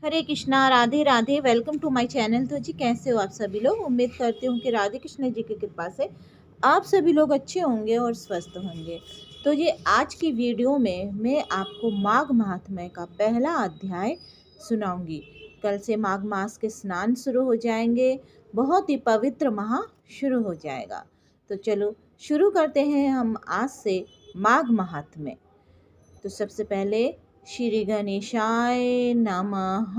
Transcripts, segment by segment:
Hare Krishna, Radhe Radhe. Welcome to my channel. तो जी कैसे हो आप सभी लोग। उम्मीद करती हूँ कि राधे कृष्ण जी की कृपा से आप सभी लोग अच्छे होंगे और स्वस्थ होंगे। तो ये आज की वीडियो में मैं आपको माघ महात्म्य का पहला अध्याय सुनाऊंगी। कल से माघ मास के स्नान शुरू हो जाएंगे। बहुत ही पवित्र माह शुरू हो जाएगा। तो चलो शुरू करते हैं हम आज से माघ महात्म्य। तो सबसे पहले श्री गणेशाय नमः।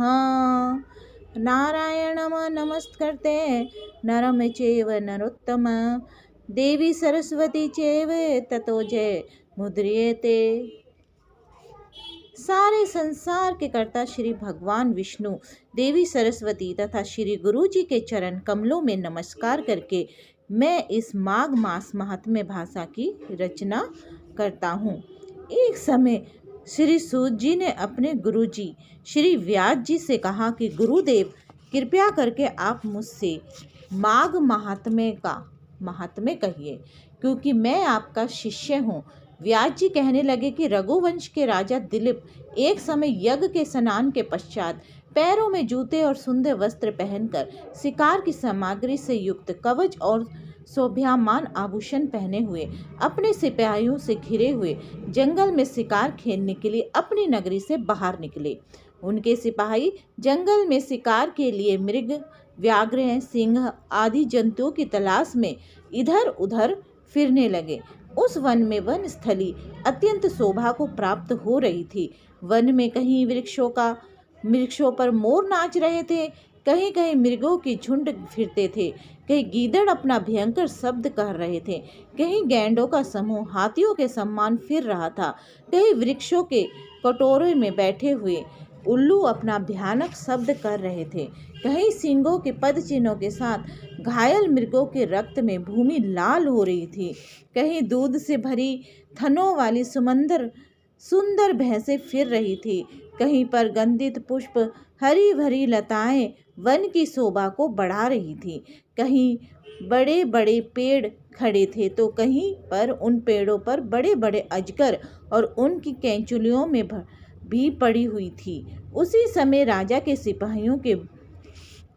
नारायणम नमस्कृते नरम चैव नरोत्तम देवी सरस्वती चैव ततो जय मुद्रियते। सारे संसार के कर्ता श्री भगवान विष्णु, देवी सरस्वती तथा श्री गुरु जी के चरण कमलों में नमस्कार करके मैं इस माघ मास महात्म्य भाषा की रचना करता हूँ। एक समय श्री सूत जी ने अपने गुरुजी श्री व्यास जी से कहा कि गुरुदेव, कृपया करके आप मुझसे माघ महात्म्य का महात्म्य कहिए, क्योंकि मैं आपका शिष्य हूँ। व्यास जी कहने लगे कि रघुवंश के राजा दिलीप एक समय यज्ञ के स्नान के पश्चात पैरों में जूते और सुंदर वस्त्र पहनकर शिकार की सामग्री से युक्त कवच और शोभायमान आभूषण पहने हुए अपने सिपाहियों से घिरे हुए जंगल में शिकार खेलने के लिए अपनी नगरी से बाहर निकले। उनके सिपाही जंगल में शिकार के लिए मृग, व्याघ्र, सिंह आदि जंतुओं की तलाश में इधर उधर फिरने लगे। उस वन में वन स्थली अत्यंत शोभा को प्राप्त हो रही थी। वन में कहीं वृक्षों पर मोर नाच रहे थे, कहीं कहीं मृगों की झुंड फिरते थे, कहीं गीदड़ अपना भयंकर शब्द कर रहे थे, कहीं गैंडों का समूह हाथियों के समान फिर रहा था, कहीं वृक्षों के कटोरे में बैठे हुए उल्लू अपना भयानक शब्द कर रहे थे, कहीं सींगों के पद चिन्हों के साथ घायल मृगों के रक्त में भूमि लाल हो रही थी, कहीं दूध से भरी थनों वाली सुंदर भैंसें फिर रही थी, कहीं पर गंधित पुष्प, हरी भरी लताएं वन की शोभा को बढ़ा रही थी, कहीं बड़े बड़े पेड़ खड़े थे तो कहीं पर उन पेड़ों पर बड़े बड़े अजगर और उनकी कैंचुलियों में भी पड़ी हुई थी। उसी समय राजा के सिपाहियों के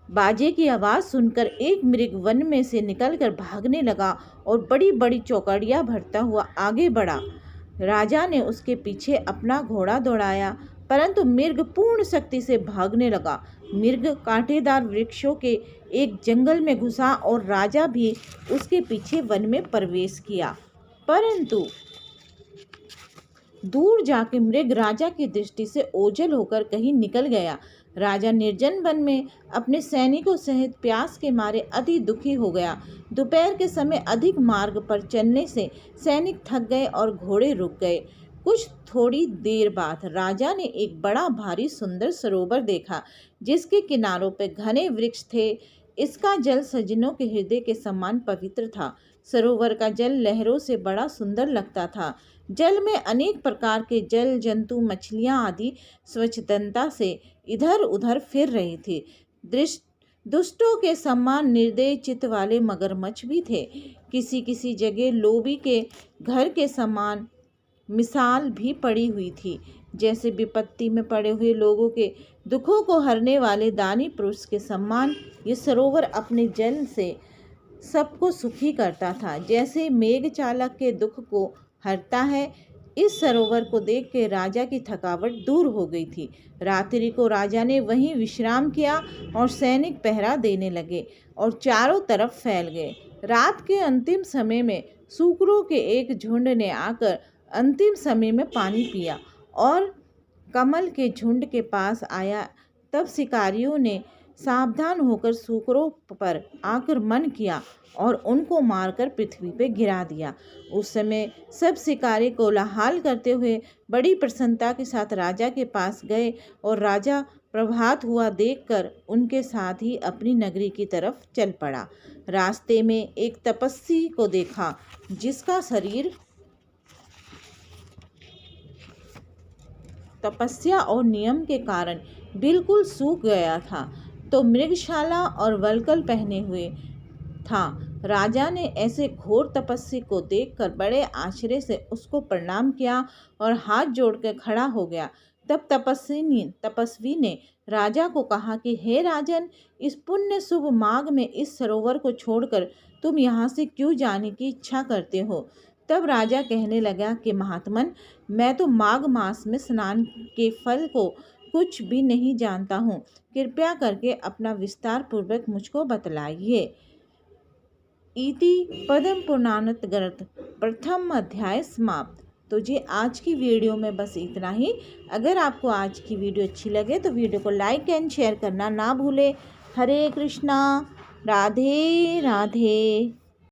बाजे की आवाज़ सुनकर एक मृग वन में से निकलकर भागने लगा और बड़ी बड़ी चौकड़ियाँ भरता हुआ आगे बढ़ा। राजा ने उसके पीछे अपना घोड़ा दौड़ाया, परंतु मृग पूर्ण शक्ति से भागने लगा। मृग कांटेदार वृक्षों के एक जंगल में घुसा और राजा भी उसके पीछे वन में प्रवेश किया, परंतु दूर जाके मृग राजा की दृष्टि से ओझल होकर कहीं निकल गया। राजा निर्जन वन में अपने सैनिकों सहित प्यास के मारे अति दुखी हो गया। दोपहर के समय अधिक मार्ग पर चलने से सैनिक थक गए और घोड़े रुक गए। कुछ थोड़ी देर बाद राजा ने एक बड़ा भारी सुंदर सरोवर देखा, जिसके किनारों पर घने वृक्ष थे। इसका जल सज्जनों के हृदय के समान पवित्र था। सरोवर का जल लहरों से बड़ा सुंदर लगता था। जल में अनेक प्रकार के जल जंतु, मछलियां आदि स्वच्छंदता से इधर उधर फिर रही थी। दुष्टों के समान निर्दयी चित्त वाले मगरमच्छ भी थे। किसी किसी जगह लोभी के घर के समान मिसाल भी पड़ी हुई थी, जैसे विपत्ति में पड़े हुए लोगों के दुखों को हरने वाले दानी पुरुष के समान ये सरोवर अपने जल से सबको सुखी करता था, जैसे मेघ चालक के दुख को हरता है। इस सरोवर को देख के राजा की थकावट दूर हो गई थी। रात्रि को राजा ने वहीं विश्राम किया और सैनिक पहरा देने लगे और चारों तरफ फैल गए। रात के अंतिम समय में सूकरों के एक झुंड ने आकर अंतिम समय में पानी पिया और कमल के झुंड के पास आया। तब शिकारियों ने सावधान होकर सूकरों पर आक्रमण किया और उनको मारकर पृथ्वी पर गिरा दिया। उस समय सब शिकारी कोलाहल करते हुए बड़ी प्रसन्नता के साथ राजा के पास गए और राजा प्रभात हुआ देखकर उनके साथ ही अपनी नगरी की तरफ चल पड़ा। रास्ते में एक तपस्वी को देखा, जिसका शरीर तपस्या और नियम के कारण बिल्कुल सूख गया था, तो मृगशाला और वल्कल पहने हुए था। राजा ने ऐसे घोर तपस्वी को देखकर बड़े आश्चर्य से उसको प्रणाम किया और हाथ जोड़कर खड़ा हो गया। तब तपस्वी ने राजा को कहा कि हे राजन, इस पुण्य शुभ माघ में इस सरोवर को छोड़कर तुम यहाँ से क्यों जाने की इच्छा करते हो। तब राजा कहने लगा कि महात्मन, मैं तो माघ मास में स्नान के फल को कुछ भी नहीं जानता हूँ। कृपया करके अपना विस्तार पूर्वक मुझको बतलाइए। इति पद्म पुराणत ग्रंथ प्रथम अध्याय समाप्त। तो जी आज की वीडियो में बस इतना ही। अगर आपको आज की वीडियो अच्छी लगे तो वीडियो को लाइक एंड शेयर करना ना भूले। हरे कृष्णा, राधे राधे।